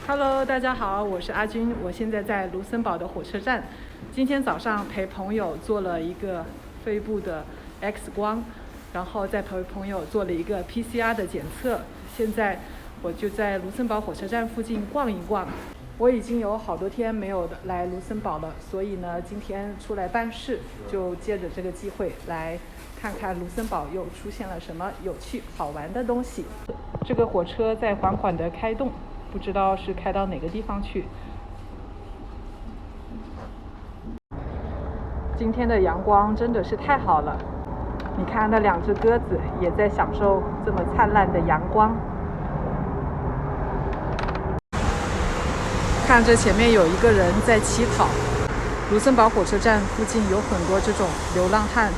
Hello， 大家好，我是阿军，我现在在卢森堡的火车站。今天早上陪朋友做了一个肺部的 X 光，然后再陪朋友做了一个 PCR 的检测。现在我就在卢森堡火车站附近逛一逛。我已经有好多天没有来卢森堡了，所以呢，今天出来办事，就借着这个机会来看看卢森堡又出现了什么有趣好玩的东西。这个火车在缓缓地开动，不知道是开到哪个地方去。今天的阳光真的是太好了，你看那两只鸽子也在享受这么灿烂的阳光。看这前面有一个人在乞讨。卢森堡火车站附近有很多这种流浪汉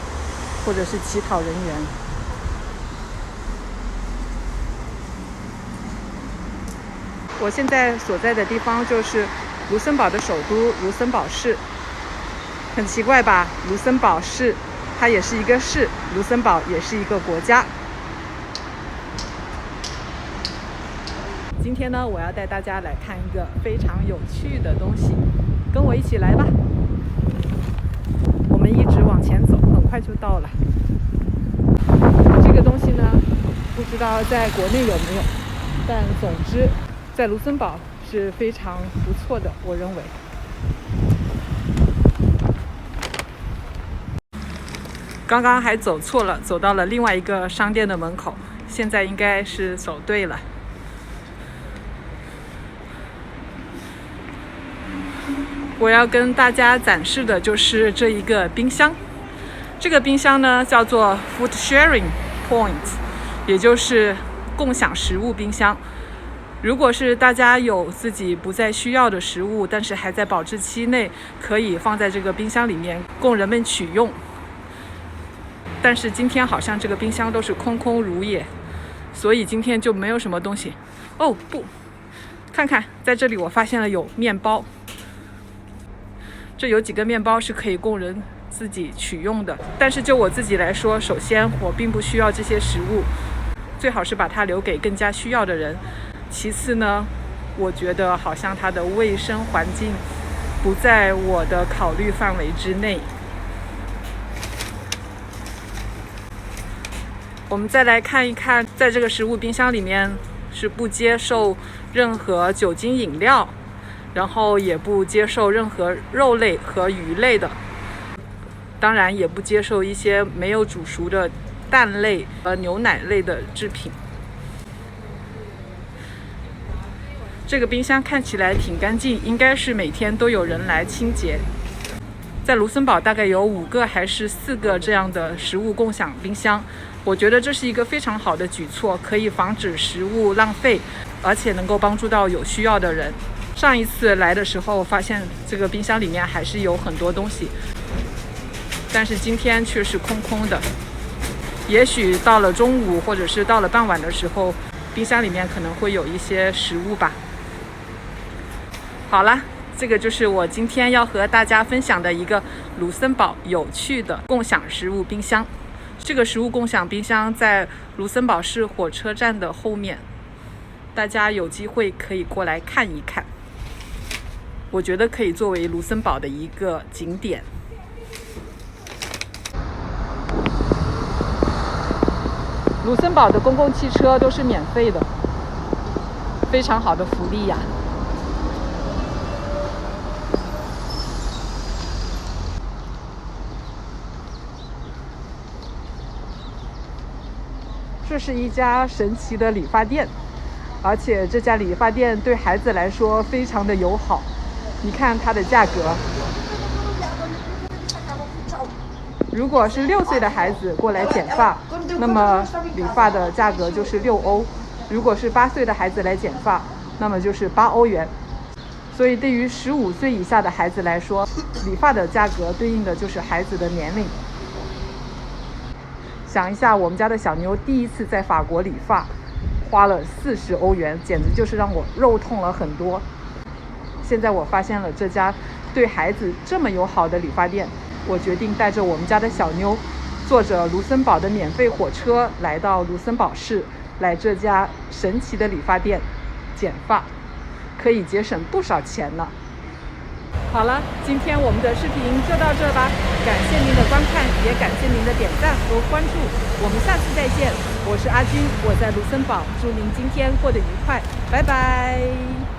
或者是乞讨人员。我现在所在的地方就是卢森堡的首都卢森堡市。很奇怪吧？卢森堡市它也是一个市，卢森堡也是一个国家。今天呢，我要带大家来看一个非常有趣的东西，跟我一起来吧。我们一直往前走，很快就到了。这个东西呢，不知道在国内有没有，但总之在卢森堡是非常不错的，我认为。刚刚还走错了，走到了另外一个商店的门口，现在应该是走对了。我要跟大家展示的就是这一个冰箱。这个冰箱呢叫做 Food Sharing Point， 也就是共享食物冰箱。如果是大家有自己不再需要的食物，但是还在保质期内，可以放在这个冰箱里面供人们取用。但是今天好像这个冰箱都是空空如也，所以今天就没有什么东西。哦不，看看在这里我发现了有面包。这有几个面包是可以供人自己取用的，但是就我自己来说，首先我并不需要这些食物，最好是把它留给更加需要的人。其次呢，我觉得好像它的卫生环境不在我的考虑范围之内。我们再来看一看，在这个食物冰箱里面是不接受任何酒精饮料，然后也不接受任何肉类和鱼类的，当然也不接受一些没有煮熟的蛋类和牛奶类的制品。这个冰箱看起来挺干净，应该是每天都有人来清洁。在卢森堡大概有5个还是4个这样的食物共享冰箱，我觉得这是一个非常好的举措，可以防止食物浪费，而且能够帮助到有需要的人。上一次来的时候发现这个冰箱里面还是有很多东西，但是今天却是空空的。也许到了中午或者是到了傍晚的时候，冰箱里面可能会有一些食物吧。好了，这个就是我今天要和大家分享的一个卢森堡有趣的共享食物冰箱。这个食物共享冰箱在卢森堡市火车站的后面，大家有机会可以过来看一看。我觉得可以作为卢森堡的一个景点。卢森堡的公共汽车都是免费的，非常好的福利呀。这是一家神奇的理发店，而且这家理发店对孩子来说非常的友好。你看它的价格，如果是6岁的孩子过来剪发，那么理发的价格就是6欧；如果是8岁的孩子来剪发，那么就是8欧元。所以对于15岁以下的孩子来说，理发的价格对应的就是孩子的年龄。想一下，我们家的小妞第一次在法国理发，花了40欧元，简直就是让我肉痛了很多。现在我发现了这家对孩子这么友好的理发店，我决定带着我们家的小妞，坐着卢森堡的免费火车来到卢森堡市，来这家神奇的理发店剪发。可以节省不少钱呢。好了，今天我们的视频就到这吧，感谢您的观看，也感谢您的点赞和关注，我们下次再见。我是阿军，我在卢森堡，祝您今天过得愉快，拜拜。